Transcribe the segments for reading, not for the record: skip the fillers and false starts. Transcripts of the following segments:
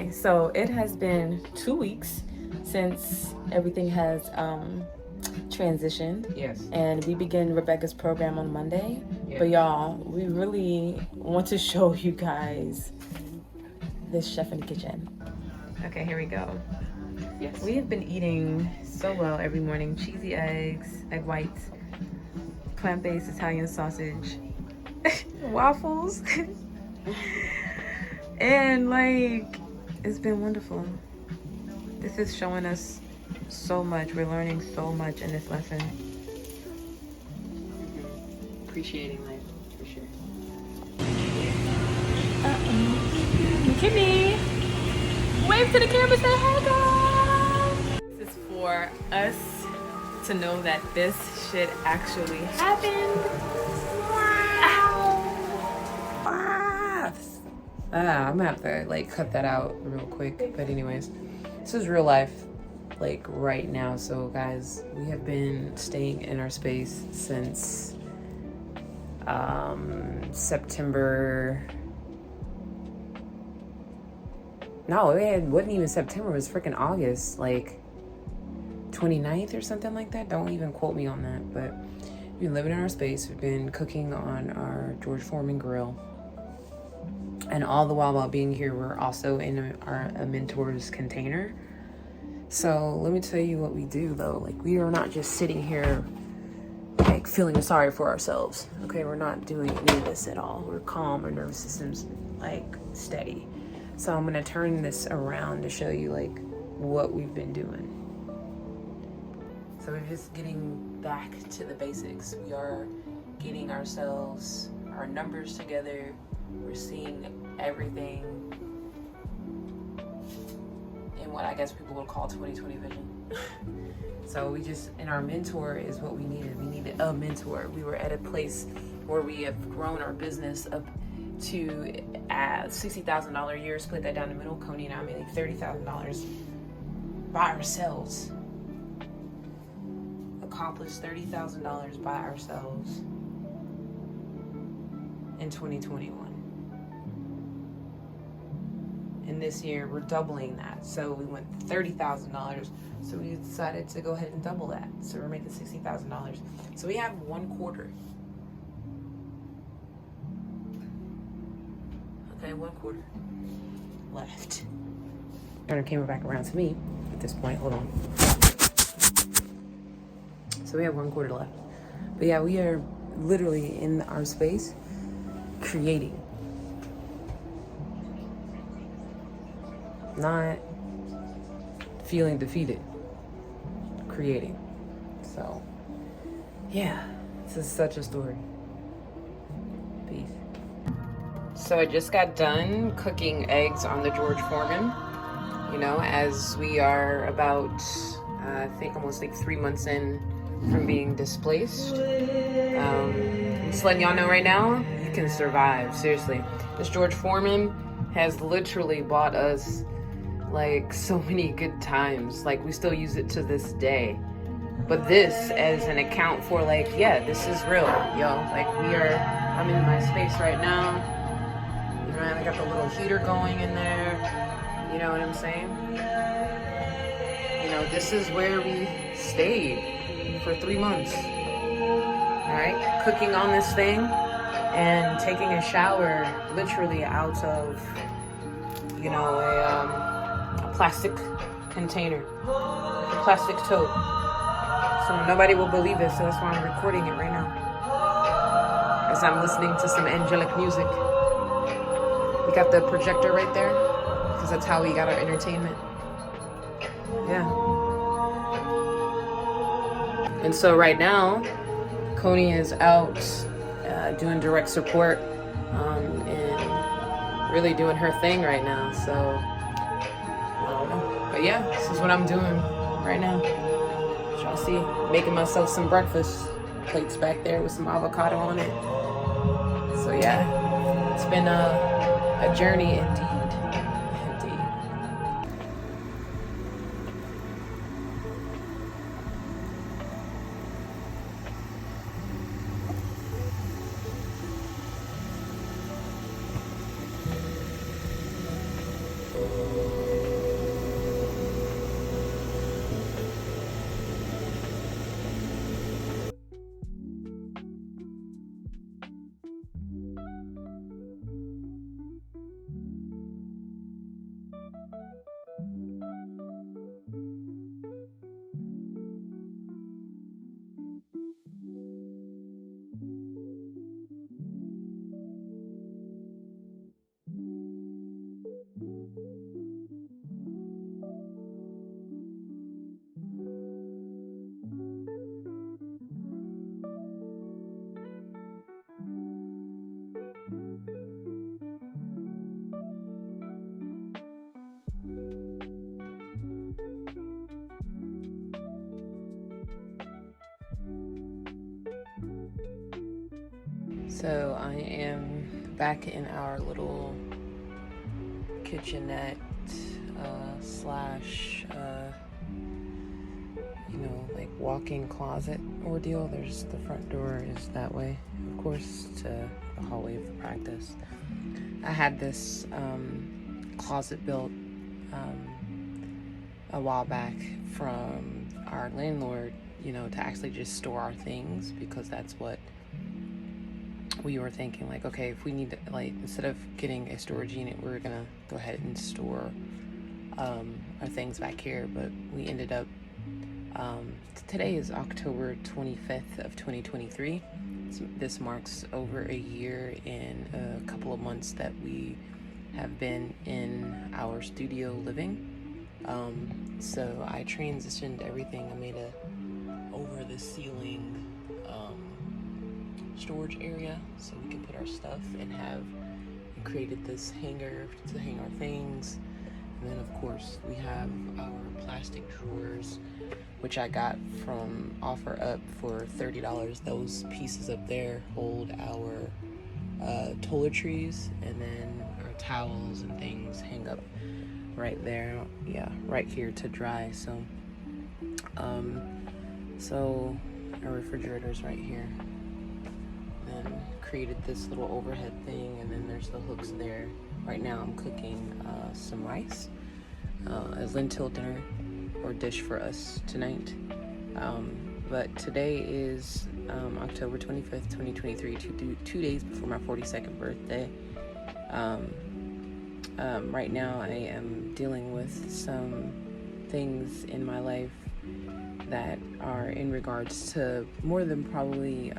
Okay, so it has been 2 weeks since everything has transitioned. Yes. And we begin Rebecca's program on Monday. Yes. But y'all, we really want to show you guys this chef in the kitchen. Okay, here we go. Yes. We have been eating so well every morning. Cheesy eggs, egg whites, plant-based Italian sausage, waffles. And like, it's been wonderful. This is showing us so much. We're learning so much in this lesson. Appreciating life, for sure. Kimmy, wave to the camera, say hi guys. This is for us to know that this shit actually happened. I'm gonna have to like cut that out real quick. But anyways, this is real life, like right now. So guys, we have been staying in our space since September. No, it wasn't even September. It was freaking August, like 29th or something like that. Don't even quote me on that. But we've been living in our space. We've been cooking on our George Foreman grill. And all the while being here, we're also in a mentor's container. So let me tell you what we do though. Like, we are not just sitting here like feeling sorry for ourselves. Okay, we're not doing any of this at all. We're calm. Our nervous system's like steady. So I'm gonna turn this around to show you like what we've been doing. So we're just getting back to the basics. We are getting ourselves, our numbers together. We're seeing everything in what I guess people would call 2020 vision. So we just, and our mentor is what we needed. We needed a mentor. We were at a place where we have grown our business up to $60,000 a year, split that down the middle. Coney and I made like $30,000 by ourselves. Accomplished $30,000 by ourselves in 2021. And this year we're doubling that. So we went $30,000. So we decided to go ahead and double that. So we're making $60,000. So we have 1 quarter. Okay, 1 quarter left. Turn the camera back around to me at this point. Hold on. So we have 1 quarter left. But yeah, we are literally in our space creating. Not feeling defeated, creating. So yeah, this is such a story. Peace. So I just got done cooking eggs on the George Foreman, you know, as we are about I think almost like 3 months in from being displaced. I'm just letting y'all know right now, you can survive. Seriously, this George Foreman has literally bought us like so many good times. Like, we still use it to this day. But this as an account for like, yeah, this is real, yo. Like, I'm in my space right now. You know, I got the little heater going in there. You know what I'm saying? You know, this is where we stayed for 3 months. Alright? Cooking on this thing and taking a shower literally out of, you know, a plastic container, a plastic tote. So nobody will believe it, so that's why I'm recording it right now. As I'm listening to some angelic music. We got the projector right there, because that's how we got our entertainment. Yeah. And so right now, Coney is out doing direct support and really doing her thing right now. So, I don't know. But yeah, this is what I'm doing right now. As y'all see, making myself some breakfast. Plates back there with some avocado on it. So yeah, it's been a journey indeed. Indeed. So I am back in our little kitchenette slash like walk-in closet ordeal. There's the front door is that way, of course, to the hallway of the practice. I had this closet built a while back from our landlord, to actually just store our things, because that's what we were thinking. Like, okay, if we need to, like, instead of getting a storage unit, we were gonna go ahead and store our things back here. But we ended up today is October 25th of 2023. This marks over a year and a couple of months that we have been in our studio living. So I transitioned everything. I made a over the ceiling storage area so we can put our stuff, and created this hanger to hang our things. And then of course we have our plastic drawers, which I got from OfferUp for $30. Those pieces up there hold our toiletries, and then our towels and things hang up right there, right here to dry. So our refrigerator's right here. Then created this little overhead thing, and then there's the hooks there. Right now I'm cooking some rice, a lentil dinner or dish for us tonight. But today is October 25th, 2023, 2 days before my 42nd birthday. Right now I am dealing with some things in my life that are in regards to more than probably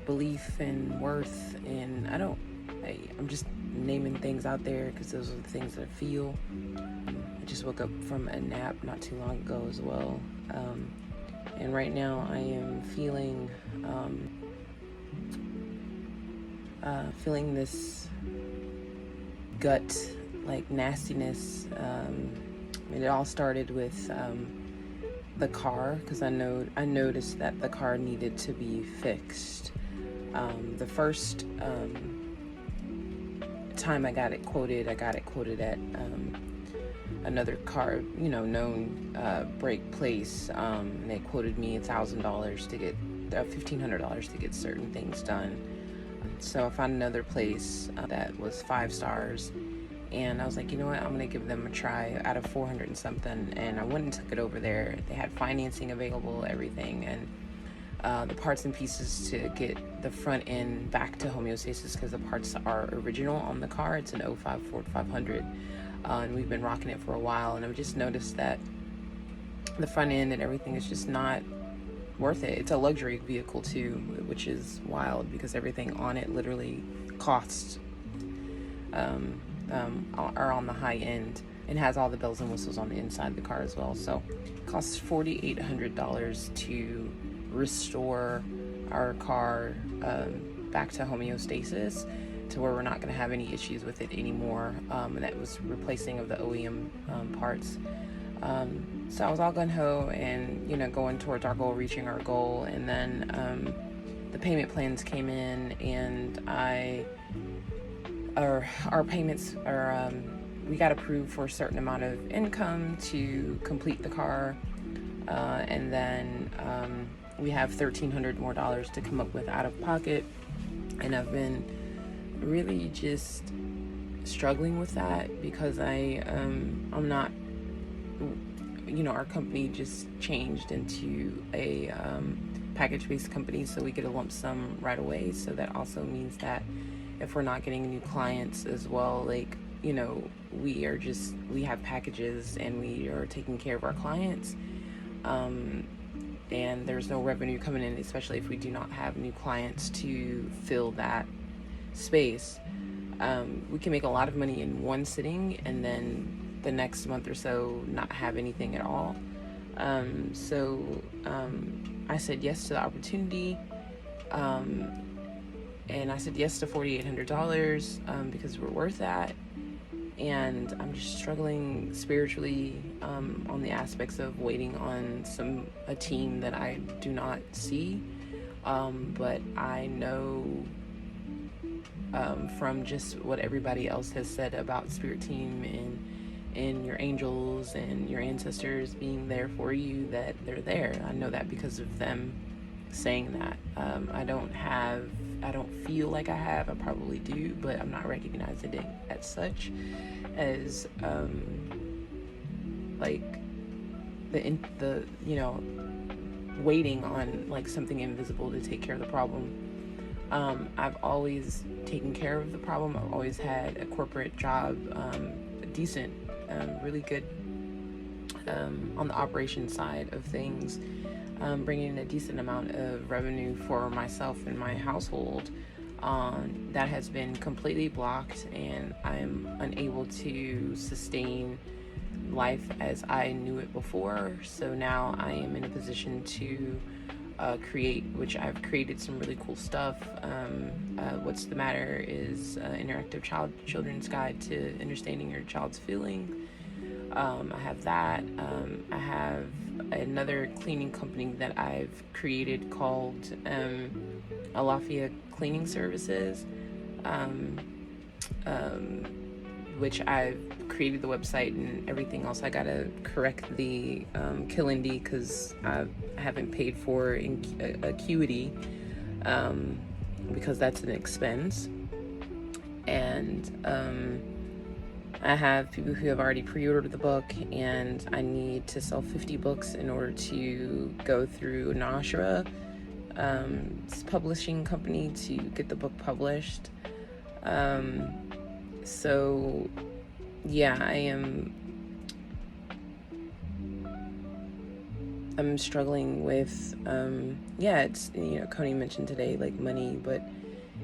belief and worth, and I'm just naming things out there because those are the things that I feel. I just woke up from a nap not too long ago as well, and right now I am feeling this gut like nastiness. It all started with the car, because I noticed that the car needed to be fixed. The first time I got it quoted at another car, known brake place. And they quoted me $1,000 to get $1,500 to get certain things done. So I found another place that was 5 stars, and I was like, you know what, I'm gonna give them a try out of 400 and something. And I went and took it over there. They had financing available, everything, and the parts and pieces to get the front end back to homeostasis, because the parts are original on the car. It's an 05 Ford 500, and we've been rocking it for a while, and I've just noticed that the front end and everything is just not worth it. It's a luxury vehicle too, which is wild, because everything on it literally costs are on the high end, and has all the bells and whistles on the inside of the car as well. So it costs $4,800 to restore our car back to homeostasis, to where we're not going to have any issues with it anymore. And that was replacing of the OEM parts. So I was all gung-ho and, going towards our goal, reaching our goal. And then the payment plans came in, and our payments are, we got approved for a certain amount of income to complete the car. And then we have $1,300 more to come up with out of pocket. And I've been really just struggling with that, because I'm not, our company just changed into a package-based company, so we get a lump sum right away. So that also means that if we're not getting new clients as well, like, we have packages and we are taking care of our clients, and there's no revenue coming in, especially if we do not have new clients to fill that space. We can make a lot of money in one sitting, and then the next month or so not have anything at all. So I said yes to the opportunity, and I said yes to $4,800 because we're worth that. And I'm just struggling spiritually on the aspects of waiting on a team that I do not see. But I know from just what everybody else has said about spirit team and your angels and your ancestors being there for you, that they're there. I know that because of them saying that. I don't feel like I have. I probably do, but I'm not recognizing it as such, as like the waiting on like something invisible to take care of the problem. I've always taken care of the problem. I've always had a corporate job, decent, really good on the operation side of things, bringing in a decent amount of revenue for myself and my household. That has been completely blocked, and I'm unable to sustain life as I knew it before. So now I am in a position to create, which I've created some really cool stuff. What's the Matter is an interactive children's guide to understanding your child's feeling. I have that. I have another cleaning company that I've created called Alafia Cleaning Services, which I've created the website and everything else. I gotta correct the Kilindi because I haven't paid for Acuity, because that's an expense. And I have people who have already pre-ordered the book, and I need to sell 50 books in order to go through Nashra, publishing company, to get the book published. So yeah, I'm struggling with it's, Coney mentioned today, like, money, but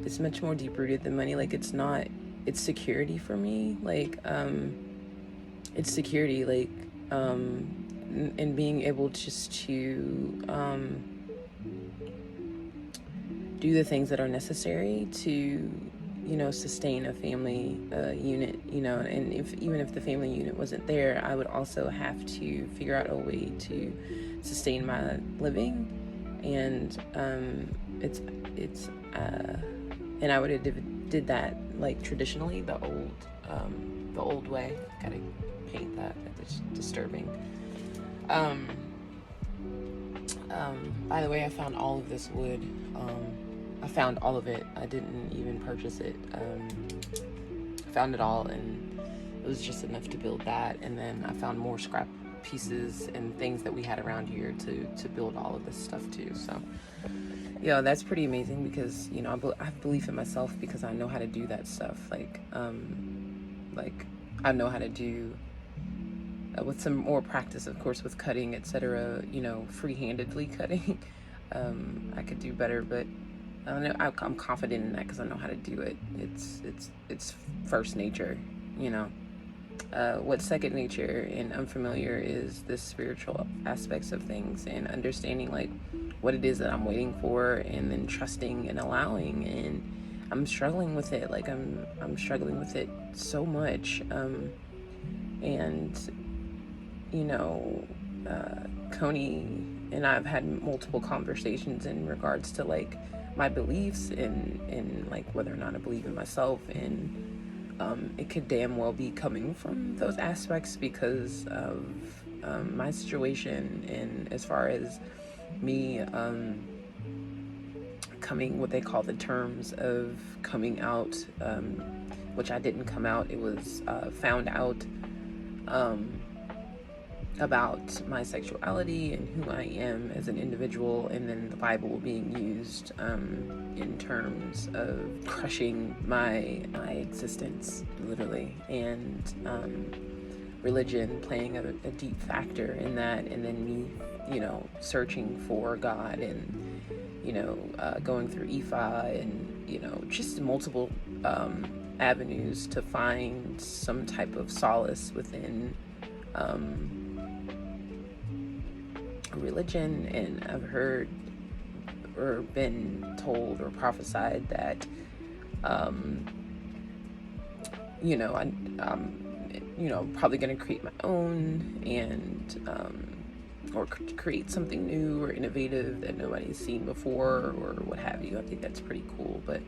it's much more deep rooted than money. Like, it's security for me. Like, it's security, like, and being able just to do the things that are necessary to sustain a family unit, and even if the family unit wasn't there, I would also have to figure out a way to sustain my living. And and I would have did that like traditionally, the old way. Gotta paint that. It's disturbing. By the way, I found all of this wood. I found all of it. I didn't even purchase it. I found it all, and it was just enough to build that. And then I found more scrap pieces and things that we had around here to build all of this stuff too. So, that's pretty amazing, because I have belief in myself, because I know how to do that stuff. Like I know how to do, with some more practice, of course, with cutting, etc. Free-handedly cutting. I could do better, but I don't know. I'm confident in that because I know how to do it. It's first nature, What's second nature and unfamiliar is the spiritual aspects of things, and understanding like what it is that I'm waiting for, and then trusting and allowing. And I'm struggling with it. Like I'm struggling with it so much. Coney and I've had multiple conversations in regards to like my beliefs and like whether or not I believe in myself, and it could damn well be coming from those aspects because of my situation, and as far as me coming, what they call the terms of coming out, which I didn't come out. It was found out about my sexuality and who I am as an individual, and then the Bible being used in terms of crushing my existence, literally, and religion playing a deep factor in that, and then me, searching for God, and going through Ephi, and just multiple avenues to find some type of solace within religion. And I've heard or been told or prophesied that I'm probably going to create my own, and or create something new or innovative that nobody's seen before or what have you. I think that's pretty cool. But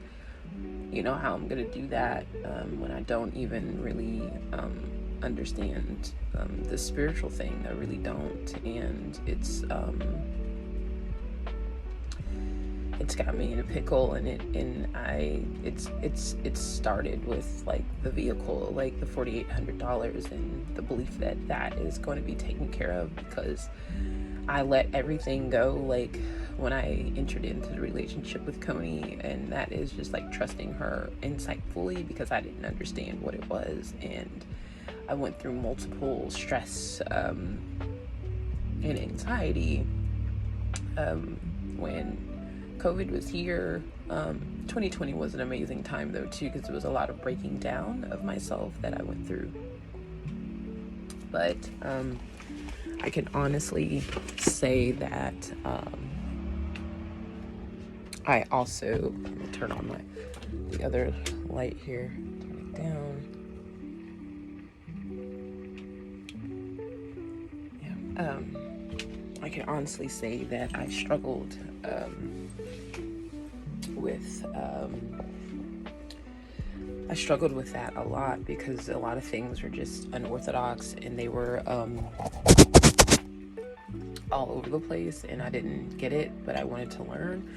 you know how I'm gonna do that when I don't even really understand the spiritual thing. I really don't, and it's got me in a pickle, and it started with like the vehicle, like the $4,800, and the belief that that is going to be taken care of because I let everything go, like when I entered into the relationship with Coney, and that is just like trusting her insightfully because I didn't understand what it was, and I went through multiple stress and anxiety when COVID was here. 2020 was an amazing time though too, because it was a lot of breaking down of myself that I went through. But I can honestly say that I also, let me turn on the other light here, turn it down. Yeah. I can honestly say that I struggled with that a lot, because a lot of things were just unorthodox, and they were all over the place, and I didn't get it, but I wanted to learn.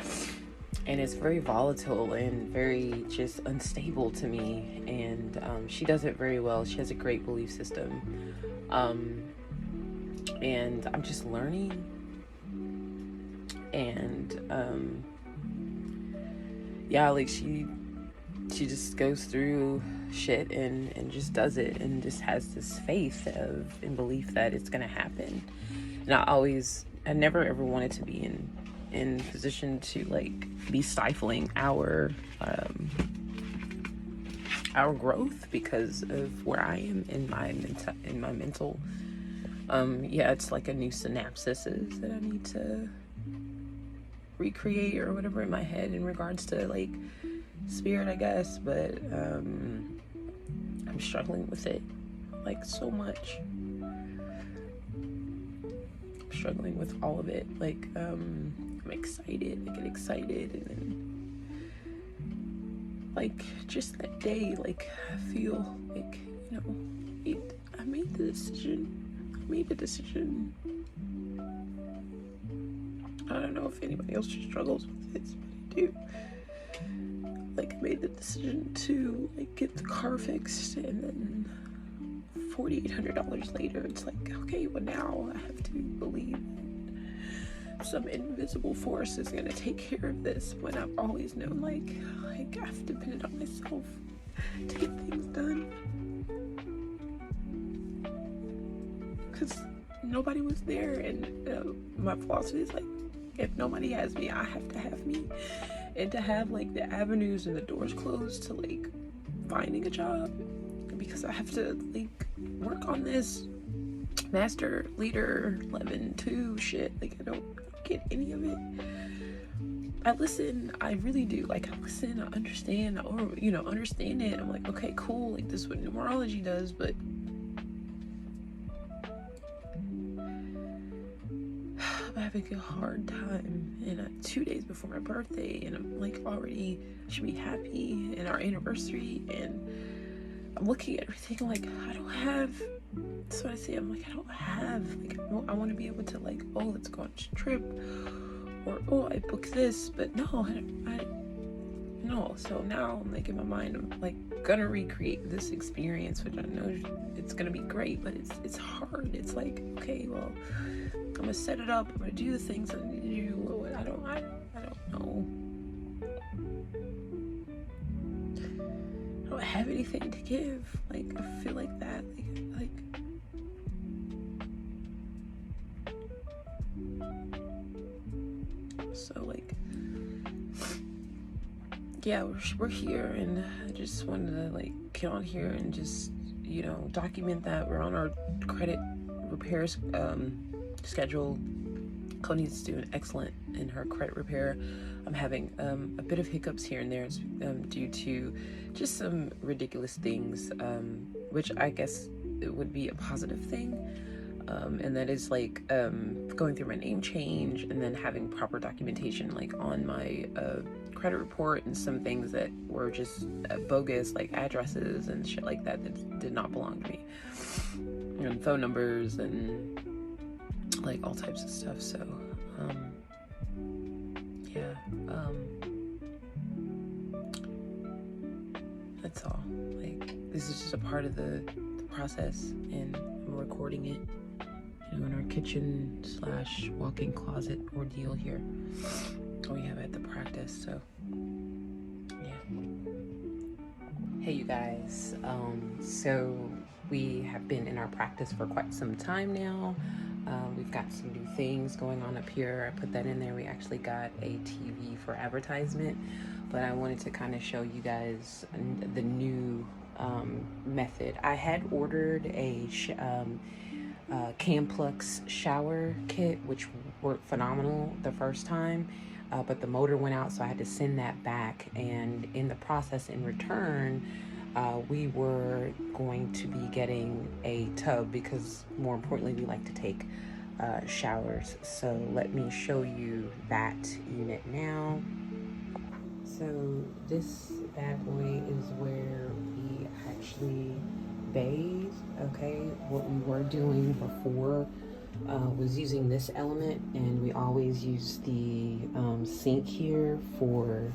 And it's very volatile and very just unstable to me, and she does it very well. She has a great belief system, and I'm just learning. And yeah, like she just goes through shit and just does it, and just has this faith and belief that it's gonna happen. And I never ever wanted to be in position to like be stifling our growth because of where I am in my mental. Yeah, it's like a new synapses that I need to recreate or whatever in my head in regards to like spirit, I guess. But I'm struggling with it like so much. I'm struggling with all of it. Like I'm excited. I get excited, and then like just that day, like I feel like, you know, I made the decision. I don't know if anybody else just struggles with this, but I do. Like, I made the decision to like get the car fixed, and then $4,800 later, it's like, okay, well now I have to believe some invisible force is gonna take care of this, when I've always known like I've depended on myself to get things done. Because nobody was there, and my philosophy is like, if nobody has me, I have to have me. And to have like the avenues and the doors closed to like finding a job, because I have to like work on this master leader 11-2 shit. Like I don't get any of it. I listen, I really do. Like I listen, I understand, or you know, understand it. I'm like, okay, cool, like this is what numerology does, but I'm having a hard time, and 2 days before my birthday, and I'm like already should be happy in our anniversary, and I'm looking at everything, I'm like, I don't have, that's what I say, I'm like, I don't have, like, I want to be able to like, oh, let's go on a trip, or oh, I booked this, but no, no. So now I'm like in my mind, I'm like gonna recreate this experience, which I know it's gonna be great, but it's hard. It's like, okay, well, I'm gonna set it up, I'm gonna do the things I need to do. I don't know. I don't have anything to give. Like I feel like that. Like so like yeah, we're here, and I just wanted to like get on here and just, you know, document that we're on our credit repairs schedule. Coney's doing excellent in her credit repair. I'm having a bit of hiccups here and there due to just some ridiculous things, which I guess it would be a positive thing. and that is like going through my name change and then having proper documentation like on my credit report, and some things that were just bogus, like addresses and shit like that did not belong to me, and phone numbers and like all types of stuff. So yeah, that's all. Like, this is just a part of the process, and I'm recording it, you know, in our kitchen / walk-in closet ordeal here we have at the practice. So yeah. Hey you guys, so we have been in our practice for quite some time now. We've got some new things going on up here. I put that in there. We actually got a TV for advertisement, but I wanted to kind of show you guys the new method. I had ordered a Camplux shower kit, which worked phenomenal the first time, but the motor went out, so I had to send that back. And in the process, in return, we were going to be getting a tub, because more importantly, we like to take showers. So let me show you that unit now. So this bad boy is where we actually bathe. Okay, what we were doing before was using this element, and we always use the sink here for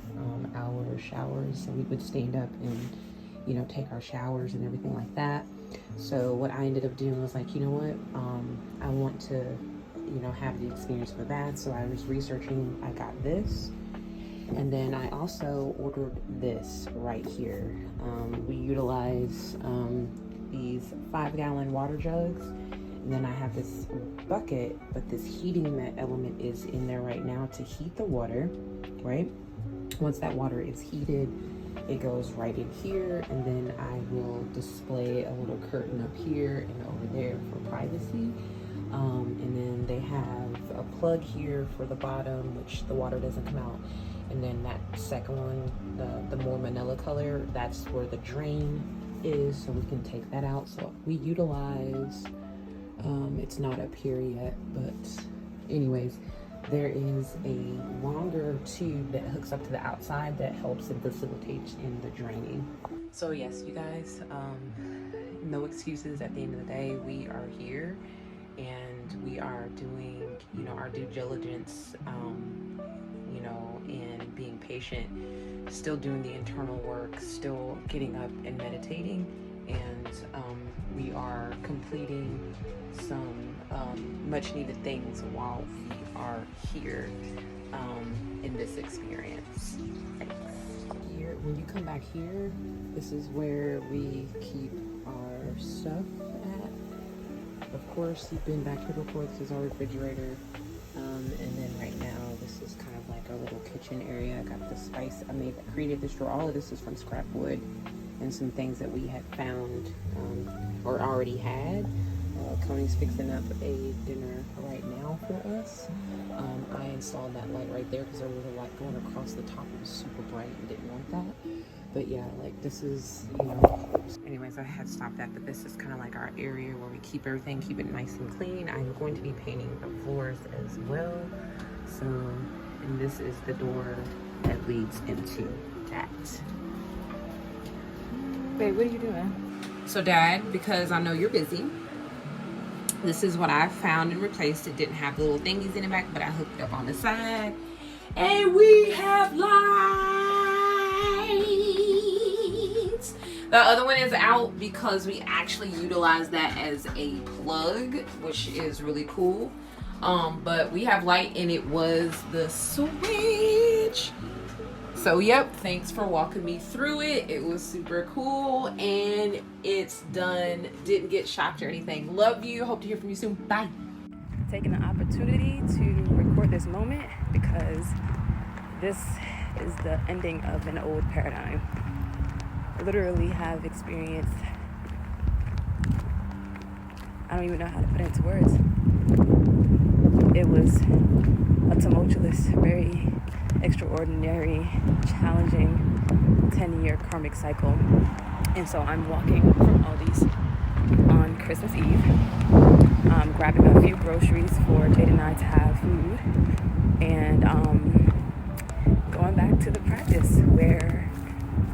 our showers. So we would stand up and, you know, take our showers and everything like that. So what I ended up doing was like, you know what, I want to, you know, have the experience of a bath. So I was researching, I got this, and then I also ordered this right here. We utilize these 5-gallon water jugs, and then I have this bucket, but this heating element is in there right now to heat the water, right? Once that water is heated, it goes right in here, and then I will display a little curtain up here and over there for privacy. And then they have a plug here for the bottom, which the water doesn't come out. And then that second one, the more manila color, that's where the drain is, so we can take that out. So we utilize, it's not up here yet, but anyways, there is a longer tube that hooks up to the outside that helps and facilitates in the draining. So yes, you guys, no excuses. At the end of the day, we are here and we are doing, you know, our due diligence, you know, and being patient, still doing the internal work, still getting up and meditating, and we are completing some much needed things while we are here in this experience. Thanks. Here, when you come back here, this is where we keep our stuff at. Of course, you've been back here before. This is our refrigerator. And then right now, this is kind of like our little kitchen area. I got the spice. I created this drawer. All of this is from scrap wood and some things that we had found or already had. Coney's fixing up a dinner right now for us. I installed that light right there because there was a light going across the top. It was super bright and didn't want that. But yeah, like this is, you know, anyways, I had stopped that, but this is kind of like our area where we keep everything, keep it nice and clean. I'm going to be painting the floors as well. So, and this is the door that leads into that. Babe, what are you doing? So Dad, because I know you're busy, this is what I found and replaced. It didn't have the little thingies in the back, but I hooked it up on the side. And we have lights. The other one is out because we actually utilize that as a plug, which is really cool. But we have light, and it was the switch. So yep, thanks for walking me through it. It was super cool, and it's done. Didn't get shocked or anything. Love you. Hope to hear from you soon. Bye. Taking the opportunity to record this moment because this is the ending of an old paradigm. I literally have experienced, I don't even know how to put it into words. It was a tumultuous, very extraordinary, challenging 10-year karmic cycle. And so I'm walking from all these on Christmas Eve, grabbing a few groceries for Jade and I to have food, and going back to the practice where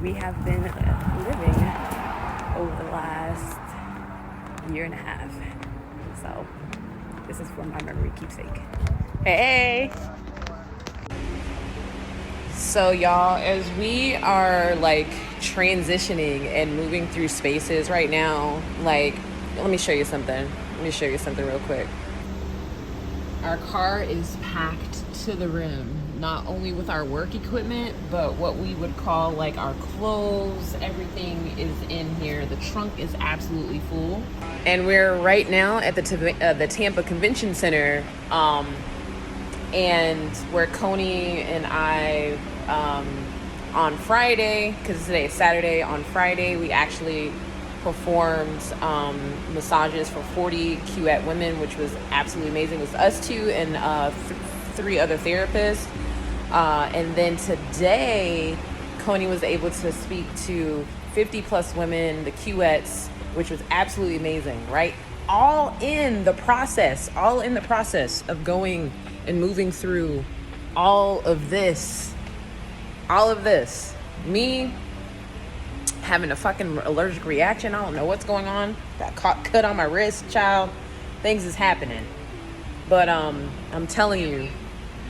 we have been living over the last year and a half. So this is for my memory keepsake. Hey! So y'all, as we are like transitioning and moving through spaces right now, like, let me show you something real quick. Our car is packed to the rim, not only with our work equipment, but what we would call like our clothes. Everything is in here. The trunk is absolutely full. And we're right now at the Tampa Convention Center, and where Coney and I, on Friday, because today is Saturday, on Friday we actually performed massages for 40 QET women, which was absolutely amazing. It was us two and 3 other therapists. And then today, Coney was able to speak to 50 plus women, the QETs, which was absolutely amazing, right? All in the process of going and moving through all of this. Me having a fucking allergic reaction. I don't know what's going on. Got cut on my wrist, child. Things is happening. But I'm telling you,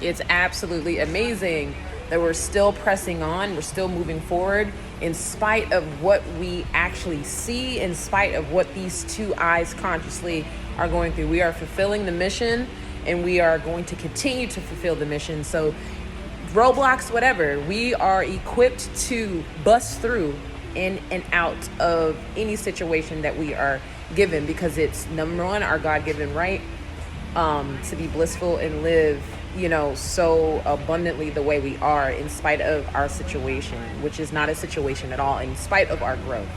it's absolutely amazing that we're still pressing on. We're still moving forward in spite of what we actually see, in spite of what these 2 eyes consciously are going through. We are fulfilling the mission, and we are going to continue to fulfill the mission. So roadblocks, whatever, we are equipped to bust through in and out of any situation that we are given, because it's, number one, our God-given right to be blissful and live, so abundantly the way we are, in spite of our situation, which is not a situation at all, in spite of our growth.